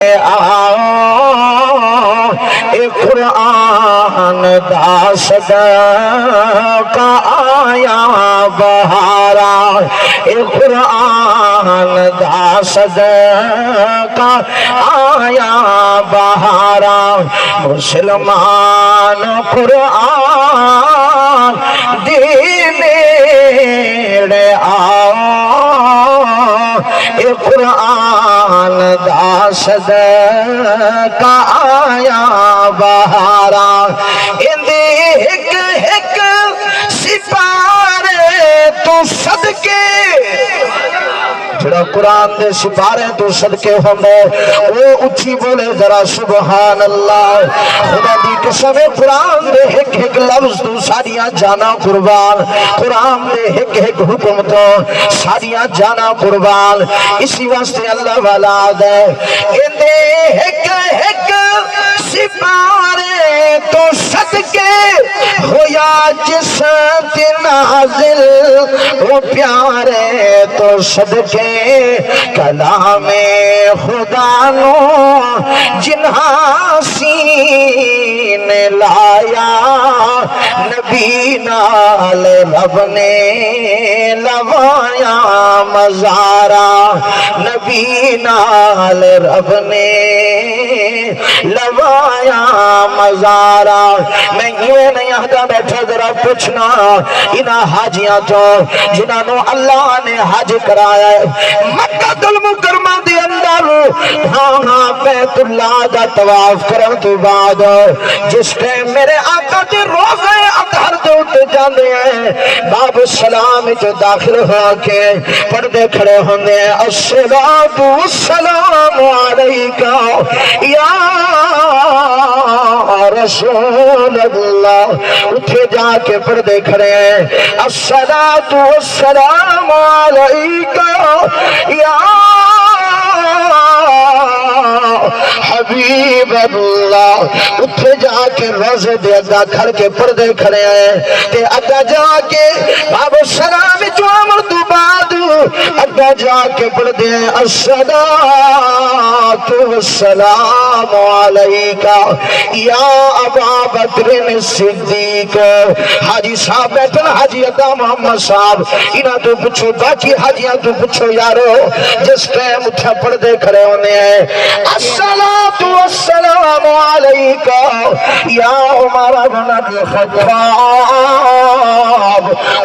اے قرآن دا صدقہ آیا بہارا، اے قرآن دا صدقہ آیا بہارا، مسلمان قرآن دینے آؤ، اے قرآن دا صدقہ آیا بہارا، اندے ہک ہک سپارے تو صدقے، جڑا قرآن دے سپارے تو صدقے ہوندے وہ اچھی بولے ذرا سبحان اللہ۔ خدا دی قسم قرآن دے ہک ہک لفظ تو ساریاں جانا قربان، قرآن دے ہک ہک حکم تو ساریاں جانا قربان، اسی واسطے اللہ والا دے اندے ہک ہک سپارے تو صدقے ہویا جس تے نازل وہ پیارے تو صدقے کلام خدا نو جنہاں سین لایا، نبی نال رب نے لوایا مزارا، نبی نال رب نے لوایا مزارا۔ میں یہ نہیں آتا بیٹھا ذرا پوچھنا انہاں حاجیاں تو جنہاں نو اللہ نے حج کرایا ہے مکہ المکرمہ دے اندر، ہاں بیت اللہ دا طواف کرن تو بعد جس ٹائم میرے آقا دے روزے اطہر دے اٹھ جاندے ہیں، باب السلام جو داخل ہو کے پردے کھڑے ہوندے ہیں، الصلاۃ والسلام علیکہ یا رسول اللہ، اٹھے جا کے پردے کھڑے ہیں، الصلاۃ والسلام علیکہ یا حبیب اللہ، اٹھے جا کے روزے دے اگا کھڑ کے پردے کھڑے ہیں تے اگا جا کے باب السلام جو عمر تو بعد اگا جا کے پردے ہیں، الصلاۃ والسلام علیکہ یا ابا بکر صدیق۔ حاجی صاحب بیٹھن، حاجی عطا محمد صاحب، انہاں تو پوچھو باقی حاجیاں تو پوچھو یارو، جس ٹائم اٹھا پردے کھڑے ہونے ہیں، الصلاۃ والسلام علیکہ یا عمر بن الخطاب،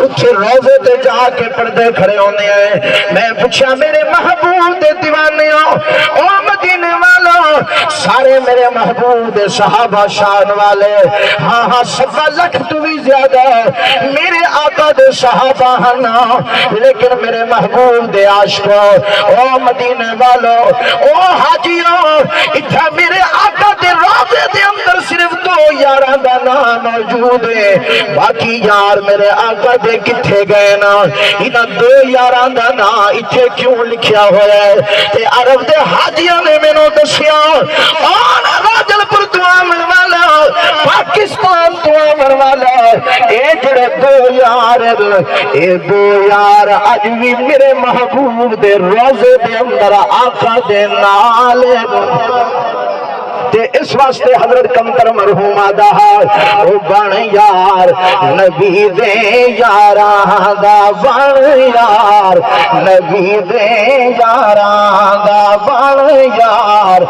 اٹھے روزے تے جا کے پردے کھڑے ہونے ہیں۔ میں پوچھا میرے محبوب دے دیوانیوں، او مدینے والوں، سارے میرے محبوب دے صحابہ شان والے، ہاں ہاں 7 لاکھ تو بھی زیادہ میرے آقا دے صحابہ ہنا، لیکن میرے محبوب دے عاشقوں، او مدینے والوں، او حاجیوں، اتھا میرے آقا دے روزے دے اندر صرف 2 یاراں دا نام موجود ہے، باقی یار میرے آقا دے کتھے گئے نا؟ انہاں 2 یاراں دا نام اتھے کیوں لکھیا ہوا ہے؟ تے عرب دے حاجیوں نے مینوں دسیا، اور راجل پور تو آمن والا، پاکستان تو آمن والا، اے جڑے 2 یار، اے 2 یار اج بھی میرے محبوب دے روزے دے اندر آقا دے نال تے اس واسطے حضرت کمتر مرحوم دا او بن یار نبی دے یاراں دا، بن یار نبی دے یاراں دا، بن یار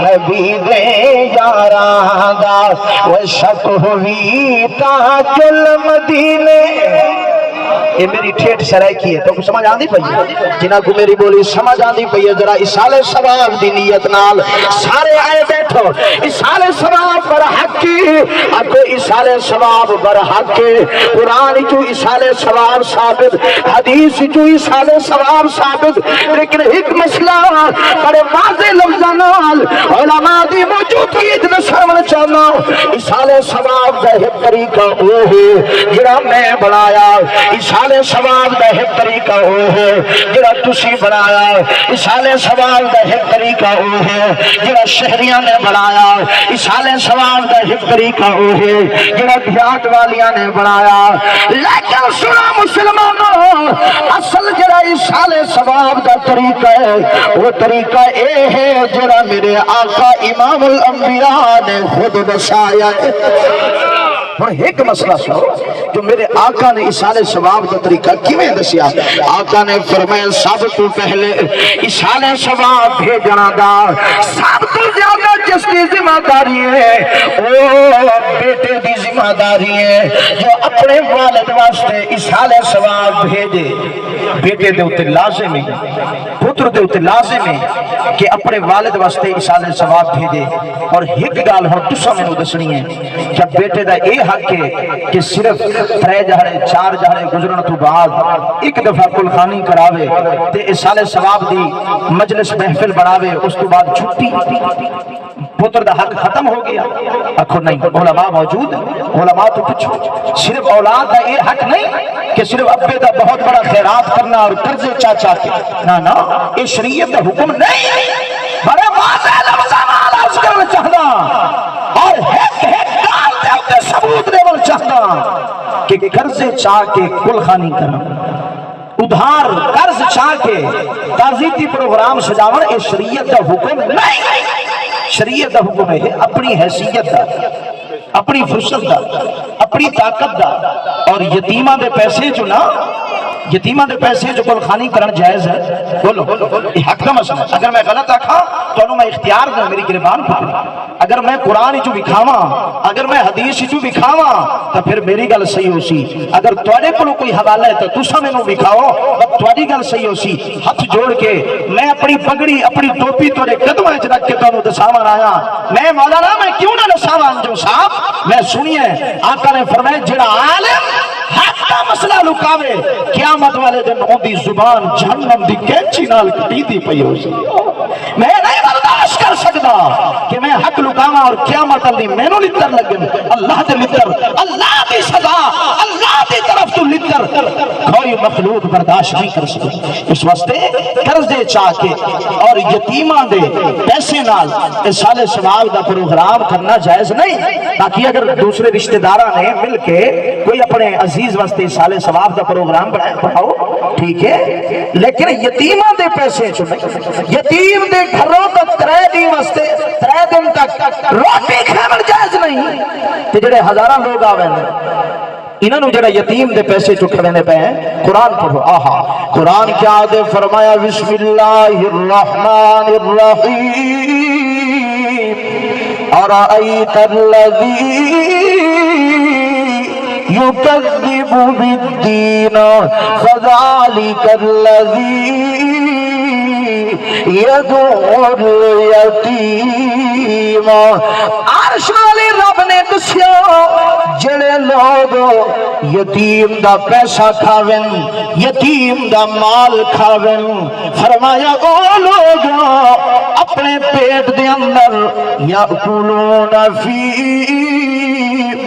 نبی دے یاراں دا، وہ شک ہوئی تاج المدینے۔ یہ میری ٹھیٹ سرائکی ہے تو کو سمجھ آندی پئی ہے؟ جنہاں کو میری بولی سمجھ آندی پئی ہے ذرا اصال ثواب دی نیت نال سارے آئے بیٹھو، اصال ثواب بر حقی، اکو اصال ثواب بر حقی، قرآن چو اصال ثواب ثابت، حدیث چو اصال ثواب ثابت، لیکن ایک مسئلہ بڑے واضح لفظ نال علماء دی موجودگی اتنا شرمن چاہتے چاہنا ایصال ثواب دا ایک طریقہ وہ ہے جڑا میں بنایا، ایصال ثواب دا ایک طریقہ وہ ہے جڑا تسی بنایا، ایصال ثواب دا ایک طریقہ وہ ہے جڑا شہریاں نے بنایا، ایصال ثواب دا ایک طریقہ وہ ہے جڑا دیہات والیاں نے بنایا۔ لیکن سنا مسلمانوں، اصل جڑا ایصال ثواب دا طریقہ ہے وہ طریقہ اے ہے جڑا میرے آقا امام الانبیاء نے خود بسایا ہے۔ اور ایک مسئلہ سو جو میرے آقا نے ایصال ثواب کا طریقہ کیویں دسیا؟ آقا نے فرمایا سب تو پہلے ایصال ثواب بھیجنا دا سب تو زیادہ جس کی ذمہ داری ہے وہ بیٹے دی ذمہ داری ہے جو اپنے والد واسطے ایصال ثواب بھیجے۔ بیٹے دے اوتے لازم ہے، پتر دے اوتے لازم ہے کہ اپنے والد واسطے ایصال ثواب بھیجے۔ اور ایک گل ہن تساں مینوں دسنی ہے کہ بیٹے دا اے حق ہے کہ صرف 3 جہڑے 4 جہڑے گزرن تو بعد ایک دفعہ کلخانی کراوے تے ایصال ثواب دی مجلس محفل بناوے، اس تو بعد چھٹی، پتر دا حق ختم ہو گیا؟ آکھو نہیں، علماء موجود ہیں، علماء تو پوچھو۔ صرف اولاد دا یہ حق نہیں کہ صرف ابے دا بہت بڑا خیرات کرنا اور قرضے چاچا کے، نا یہ شریعت دا حکم نہیں۔ بڑے واضح لفظاں نال عرض کرنا چاہنا اور ثبوت دیول چاہتا کہ قرضے چاہ کے کلخانی کرنا، ادھار قرض چاہ کے تعزیتی پروگرام سجاون، یہ شریعت دا حکم نہیں۔ شریعت دا حکم ہے اپنی حیثیت دا، اپنی فرصت دا، اپنی طاقت دا، اور یتیمہ دے پیسے جو نا، یتیمہ دے پیسے جو کلخانی کرن جائز ہے، بولو یہ حق دا مسئلہ۔ اگر میں غلط آکھا تو میں اختیار دوں، میری گربان پکڑی۔ اگر میں قرآن جو بکھاواں، اگر میں حدیث جو بکھاواں تو پھر میری گل صحیح ہو سی۔ اگر تواڈے کولوں کوئی حوالہ ہے تو تساں مینوں بکھاؤ، بس تواڈی گل صحیح ہو سی۔ ہاتھ جوڑ کے میں اپنی پگڑی اپنی ٹوپی تواڈے قدماں وچ رکھ کے تانوں دساواں آیا، میں مولانا میں کیوں نہ دساواں انجم صاحب؟ میں سنیے آقا نے فرمایا جڑا عالم حق دا مسئلہ لکاوے قیامت والے دن اودی زبان جہنم دی کینچی نال کٹی دی پئی ہو سی۔ میں نہیں برداشت کر سکدا کہ میں حق لکاواں اور قیامت دی مینوں لتر لگن، اللہ دے لتر، اللہ دی سزا، اللہ دی طرف تو لتر کوئی مخلوق برداشت نہیں کر سکتی۔ اس واسطے قرضے چاہ کے اور یتیماں دے پیسے نال ایصال ثواب دا پروگرام کرنا جائز نہیں۔ تاکہ اگر دوسرے رشتہ داراں نے مل کے کوئی اپنے عزیز واسطے ایصال ثواب دا پروگرام بناؤ ٹھیک ہے، لیکن یتیماں دے پیسے چ نہیں۔ یتیم دے گھروں تک 3 دن واسطے 3 دن تک روٹی کھانا جائز نہیں۔ تے جڑے ہزاراں لوگ آویں انہاں نوں جڑا یتیم دے پیسے چکھنے پے ہیں، قرآن پڑھو۔ آہا قرآن کیا دے فرمایا بسم اللہ الرحمن الرحیم ارأیت الذی یکذب بالدین فذلک الذی یدعو الیتیم۔ عرش والے رب نے دسیا جڑے لوگ یتیم دا پیسہ کھاویں، یتیم دا مال کھاویں، فرمایا او لوگ اپنے پیٹ دے اندر یاکلون فی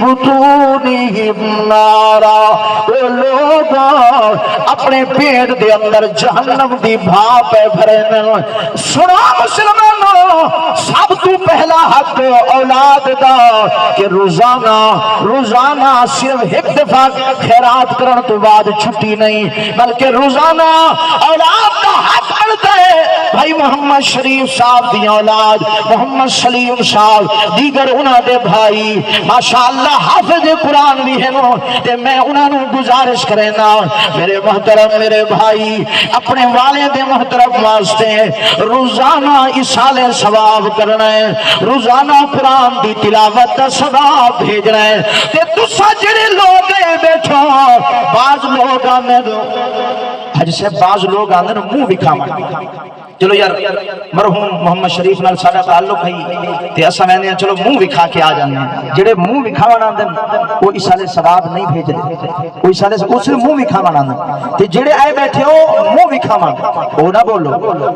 بطونہم نارا، او لوگ اپنے پیٹ دے اندر جہنم دی بھاپ بھرے۔ سنا مسلمانوں، سب تو پہلا حق اولاد دا کہ روزانہ صرف ایک دفعہ خیرات کرن تو بعد چھٹی نہیں، بلکہ روزانہ اولاد کا حق بنتا ہے۔ بھائی محمد شریف صاحب دی اولاد، محمد سلیم صاحب، دیگر انہاں دے بھائی ماشاءاللہ حافظ قرآن بھی ہیں، تے میں انہاں نوں گزارش کرنا میرے محترم میرے بھائی اپنے والد محترم واسطے روزانہ ایصال ثواب کرنا ہے، روزانہ قرآن دی تلاوت دا ثواب بھیجنا ہے۔ تے تساں جڑے لوگ بیٹھو، بعض لوگ آندے حج سے بعض لوگ آندے منہ وکھاواں، چلو یار مرحوم محمد شریف نال ساڈا تعلق ہے تے اساں ویندے ہاں چلو منہ وکھا کے آ جاندے ہیں. جڑے منہ وکھاون آندے وہ ایسالے ثواب نہیں بھیجدے, وہ ایسالے او صرف منہ وکھاون آندے تے جڑے آئے بیٹھے ہو منہ وکھاون او نہ بولو.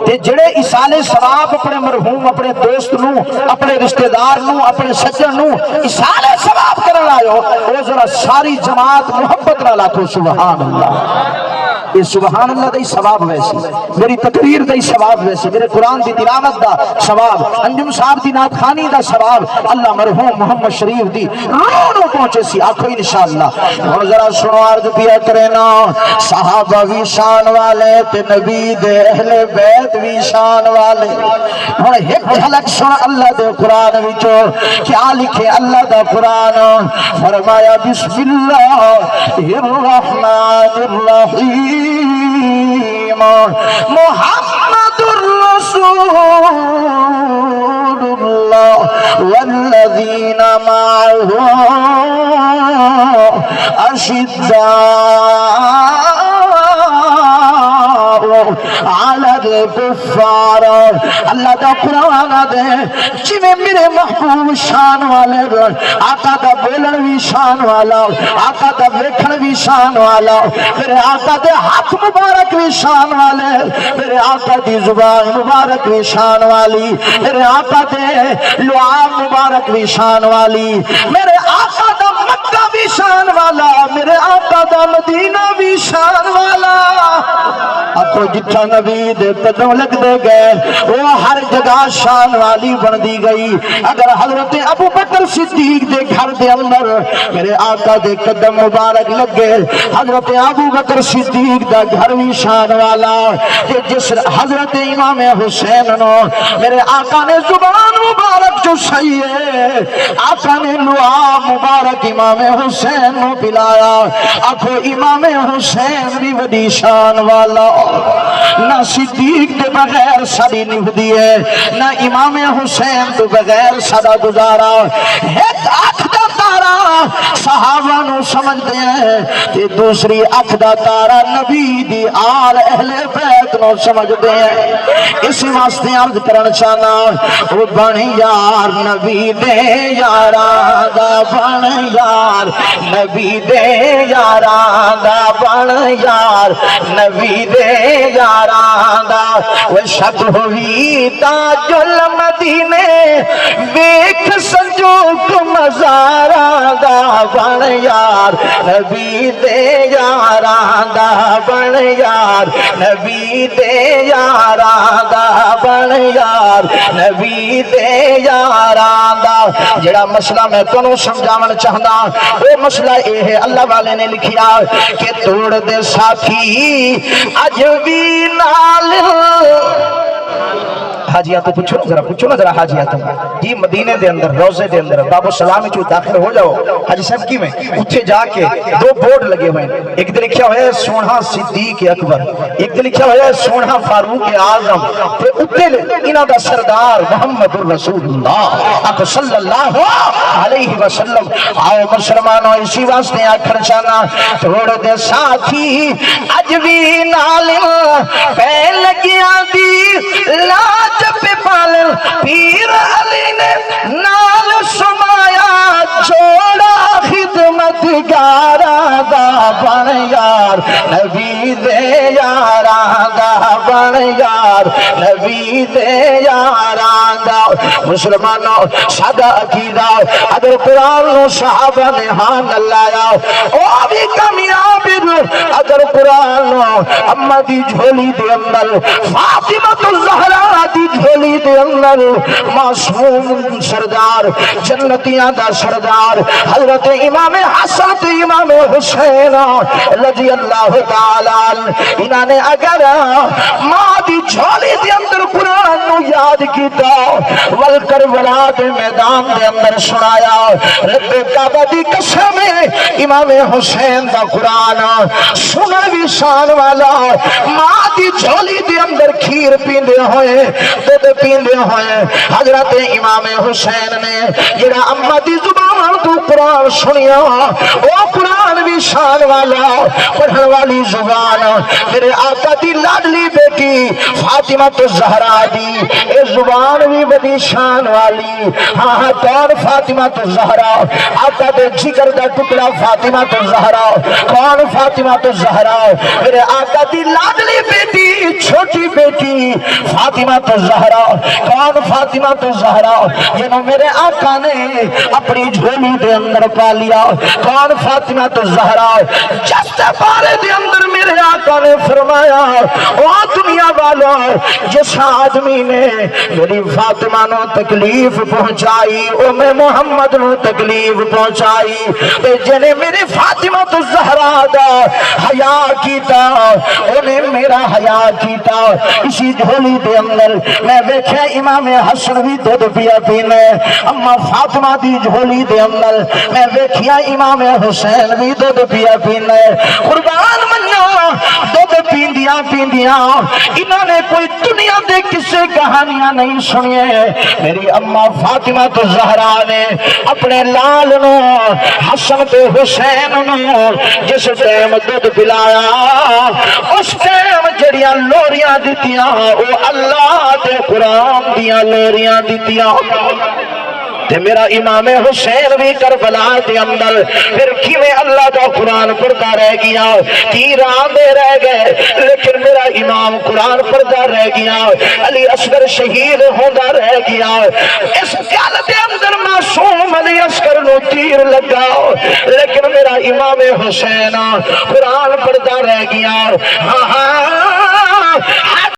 تے جڑے ایسالے ثواب اپنے مرحوم اپنے دوست نو اپنے رشتہ دار نو اپنے سجن نو ایسالے ثواب کرن آئے ہو او ذرا ساری جماعت محبت نال آکھو سبحان اللہ. یہ سبحان اللہ دا ہی ثواب ویسی, میری تقریر دا ہی ثواب ویسی, میرے قرآن دی تلاوت دا ثواب, انجم صاحب دی نعت خوانی دا ثواب اللہ مرحوم محمد شریف دی روح پہنچے سی. آنکھو انشاءاللہ. اور ذرا سنو عرض پیا کرنا, صحابہ بھی شان والے تے نبی دے اہل بیت بھی شان والے. اور ایک حلق سن اللہ دے قرآن وچو کیا لکھے اللہ دا قرآن, فرمایا بسم اللہ الرحمن الرحیم محمد الرسول اللہ والذین معه اشداء علی الکفار. اللہ دا قرآن دے جویں میرے محبوب شان والے, آقا دا بولن بھی شان والا, آقا دا ویکھن بھی شان والا, میرے آقا دے ہاتھ مبارک بھی شان والے, میرے آقا دی زبان مبارک بھی شان والی, میرے آقا دے لعاب مبارک بھی شان والی, میرے آقا دا مکہ بھی شان والا, میرے آقا دا مدینہ بھی شان والا. اپو جتھا نبی دے قدم لگ دے گئے وہ ہر جگہ شان والی بن دی گئی. اگر حضرت ابو بکر صدیق دے گھر دے اندر میرے آقا دے قدم مبارک لگ گئے, حضرت ابو بکر صدیق دا گھر بھی شان والا. کہ جس حضرت امام حسین نو میرے آقا نے زبان مبارک جو صحیح ہے, آقا نے لعاب مبارک امام حسین نو پلایا. آخو امام حسین بھی بڑی شان والا, نہ صدیق کے بغیر ساری نبھدی ہے, نہ امام حسین تو بغیر سارا گزارا. ایک آنکھ دا تارا صحابہ نو سمجھتے ہیں کہ دوسری آنکھ دا تارا نبی دی آل اہل بیت نو سمجھتے ہیں. اس واسطے عرض کرنا چاہنا وہ بن یار نبی دے یاراں دا, بن یار نبی دے یاراں دا, بن یار نبی دے یاراں دا. وہ شب ہوئی تاج المدینے ویکھ سنجوک مزاراں دا, بن یار نبی دے یاراں دا, بن یار نبی دے یاراں دا, بن یار نبی دے یاراں دا. جڑا مسئلہ میں تنوں سمجھاون چاہنا وہ مسئلہ یہ ہے, اللہ والے نے لکھیا کہ توڑ دے ساتھی اج بھی نال. حاجیاتوں پوچھو ذرا, پوچھو نا ذرا حاجیاتوں جی مدینے دے اندر روزے دے اندر باب السلام جو داخل ہو جاؤ حاجی صاحب کی میں اتھے جا کے دو بورڈ لگے ہوئے ہیں, ایک دے لکھیا ہوا ہے سونا صدیق اکبر, ایک دے لکھیا ہوا ہے سونا فاروق اعظم, تے اتنے انہاں دا سردار محمد الرسول اللہ صلی اللہ علیہ وسلم. آؤ مسلمانوں اسی واسطے آکھن چاہنا توڑ دے ساتھی اج بھی نال پہ لگیا دی لاج پہ پالن پیر علی نے نال سمایا چھوڑا خدمت گارا دا, بن یار نبی دے یاراں دا, بن یار نبی دے یاراں دا. مسلمانوں سادہ عقیدہ اگر قرآن و صحابہ نے ہاں نہ لایا او بھی کامیاب. اگر قرآن اما دی جھولی دے اندر فاطمہ الزہرا دی جھولی دے اندر معصوم سردار جنتیاں دا سردار حضرت امام حسن تے امام حسین رضی اللہ تعالی انہاں نے اگر ماں دی جھولی دے اندر قرآن نو یاد کیتا ول کربلا دے میدان دے اندر سنایا رب کعبہ دی قسم امام حسین دا قرآن سنن بھی شان والا. ماں دی جھولی دے اندر کھیر پیندے ہوئے دودھ پیندے ہوئے حضرت امام حسین نے جڑا اما دی زبان تو قرآن سنیا وہ قرآن بھی شان والا, پڑھن والی زبان. میرے آقا دی لاڈلی بیٹی فاطمہ تو زہرا دی اے زبان بھی بڑی شان والی ہاں ہاں کون فاطمہ تو زہرا آقا دے جگر دا ٹکڑا فاطمہ تو زہرا کون فاطمہ تو زہرا میرے آقا دی لاڈلی بیٹی چھوٹی بیٹی فاطمہ تو زہرا کون فاطمہ تو زہرا جنہوں میرے آقا نے اپنی جھولی دے اندر پا لیا کون فاطمہ تو زہرا جستے بارے دے اندر میرے آقا نے فرمایا او دنیا والا جس آدمی نے میری فاطمہ نو تکلیف پہنچائی او میں محمد نو تکلیف پہنچائی تے جنہیں میری فاطمہ تو زہرا دا حیا کیتا انہیں میرا حیا کیتا اسی جھولی دے اندر میں ویکھے امام حسن بھی دودھ پیا پینے اما فاطمہ دی جھولی دے اندر میں ویکھیا امام حسین بھی دودھ پیا پینے قربان منیا دودھ پیندیاں پیندیاں انہوں نے کوئی دنیا دے کسے کہانیاں نہیں سنیے میری اما فاطمہ تو زہرا نے اپنے لال نو حسن تے حسین نو جس ٹائم دودھ پلایا اس ٹائم جڑیاں لوریاں دیتیاں او اللہ تے قرآن دیاں لوریاں دیتیاں تے میرا امام حسین بھی کربلا دے اندر پھر کیویں اللہ دا قرآن پڑھتا رہ گیا تیر آندے رہ گئے لیکن میرا امام قرآن پڑھتا رہ گیا علی اصغر شہید ہوندا رہ گیا اس گل دے اندر معصوم علی اصغر نو تیر لگا لیکن میرا امام حسین قرآن پڑھتا رہ گیا ہاں ہاں